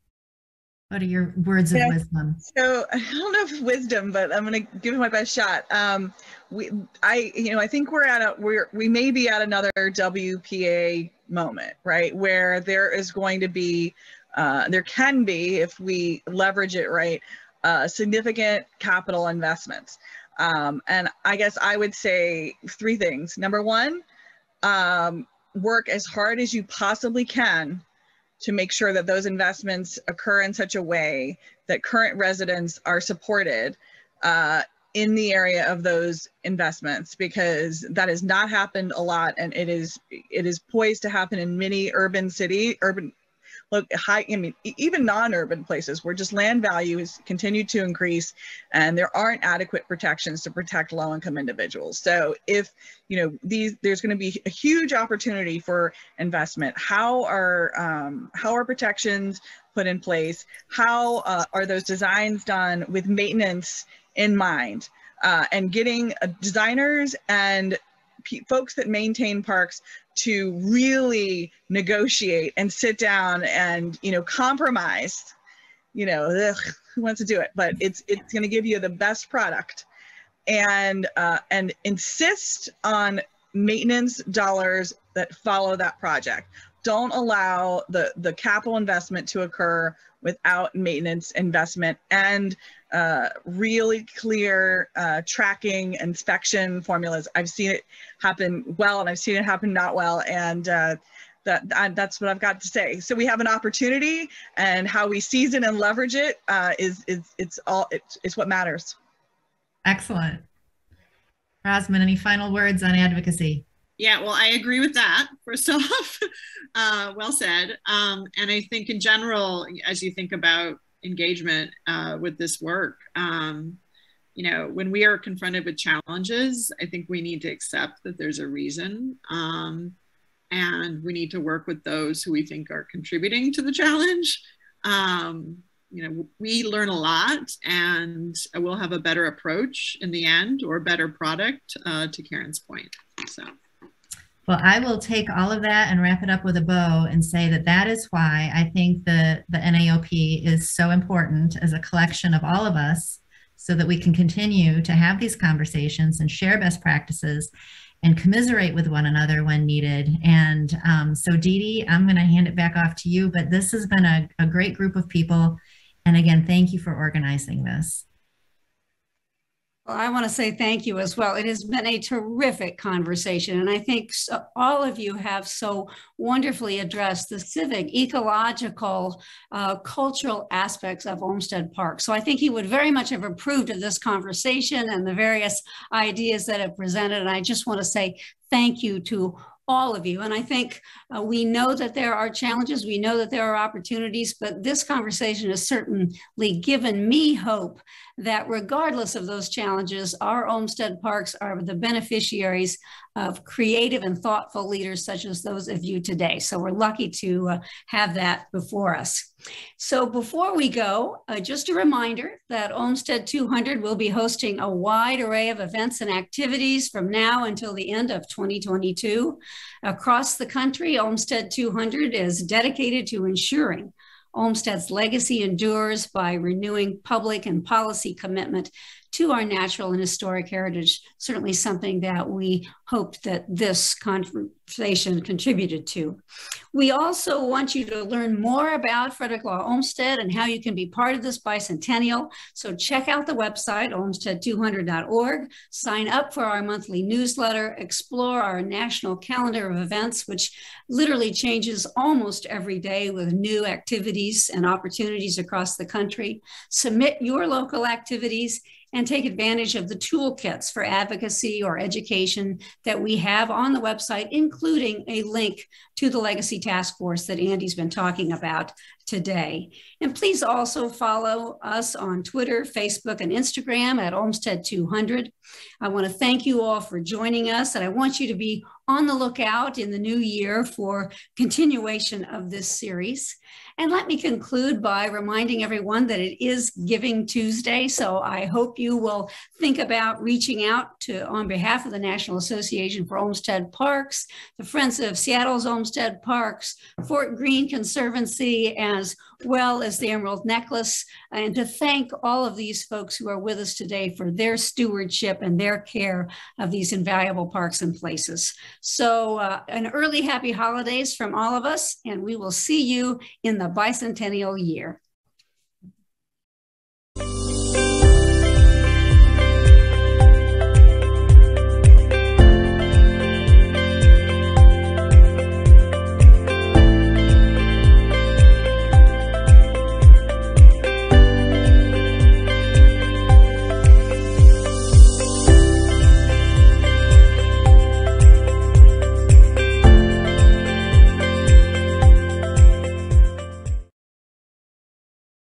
what are your words of wisdom? So I don't know if wisdom, but I'm going to give it my best shot. I think we may be at another WPA moment, right? Where there is going to be, there can be, if we leverage it right, significant capital investments. And I guess I would say 3 things. Number 1, work as hard as you possibly can to make sure that those investments occur in such a way that current residents are supported in the area of those investments, because that has not happened a lot, and it is poised to happen in many even non-urban places where just land value has continued to increase and there aren't adequate protections to protect low-income individuals. So if there's going to be a huge opportunity for investment. How are protections put in place? How are those designs done with maintenance in mind? And getting designers and folks that maintain parks to really negotiate and sit down and compromise. Who wants to do it? But it's going to give you the best product, and insist on maintenance dollars that follow that project. Don't allow the capital investment to occur without maintenance investment and really clear tracking inspection formulas. I've seen it happen well, and I've seen it happen not well, and that's what I've got to say. So we have an opportunity, and how we seize it and leverage it is what matters. Excellent. Rosamond, any final words on advocacy? Yeah, well, I agree with that, first off. Well said. And I think in general, as you think about engagement with this work, when we are confronted with challenges, I think we need to accept that there's a reason. And we need to work with those who we think are contributing to the challenge. We learn a lot, and we'll have a better approach in the end, or a better product, to Karen's point. So. Well, I will take all of that and wrap it up with a bow and say that is why I think the NAOP is so important as a collection of all of us, so that we can continue to have these conversations and share best practices and commiserate with one another when needed. And so Dee Dee, I'm going to hand it back off to you, but this has been a great group of people. And again, thank you for organizing this. Well, I want to say thank you as well. It has been a terrific conversation. And I think all of you have so wonderfully addressed the civic, ecological, cultural aspects of Olmsted Park. So I think he would very much have approved of this conversation and the various ideas that have presented. And I just want to say thank you to all of you. And I think we know that there are challenges, we know that there are opportunities, but this conversation has certainly given me hope that regardless of those challenges, our Olmsted Parks are the beneficiaries of creative and thoughtful leaders such as those of you today. So we're lucky to have that before us. So before we go, just a reminder that Olmsted 200 will be hosting a wide array of events and activities from now until the end of 2022. Across the country, Olmsted 200 is dedicated to ensuring Olmsted's legacy endures by renewing public and policy commitment to our natural and historic heritage, certainly something that we hope that this conversation contributed to. We also want you to learn more about Frederick Law Olmsted and how you can be part of this bicentennial. So check out the website, olmsted200.org, sign up for our monthly newsletter, explore our national calendar of events, which literally changes almost every day with new activities and opportunities across the country. Submit your local activities and take advantage of the toolkits for advocacy or education that we have on the website, including a link to the Legacy Task Force that Andy's been talking about today. And please also follow us on Twitter, Facebook, and Instagram at Olmsted 200. I want to thank you all for joining us, and I want you to be on the lookout in the new year for continuation of this series. And let me conclude by reminding everyone that it is Giving Tuesday, so I hope you will think about reaching out to, on behalf of the National Association for Olmsted Parks, the Friends of Seattle's Olmsted Parks, Fort Greene Conservancy, as well as the Emerald Necklace, and to thank all of these folks who are with us today for their stewardship and their care of these invaluable parks and places. So an early happy holidays from all of us, and we will see you in the bicentennial year.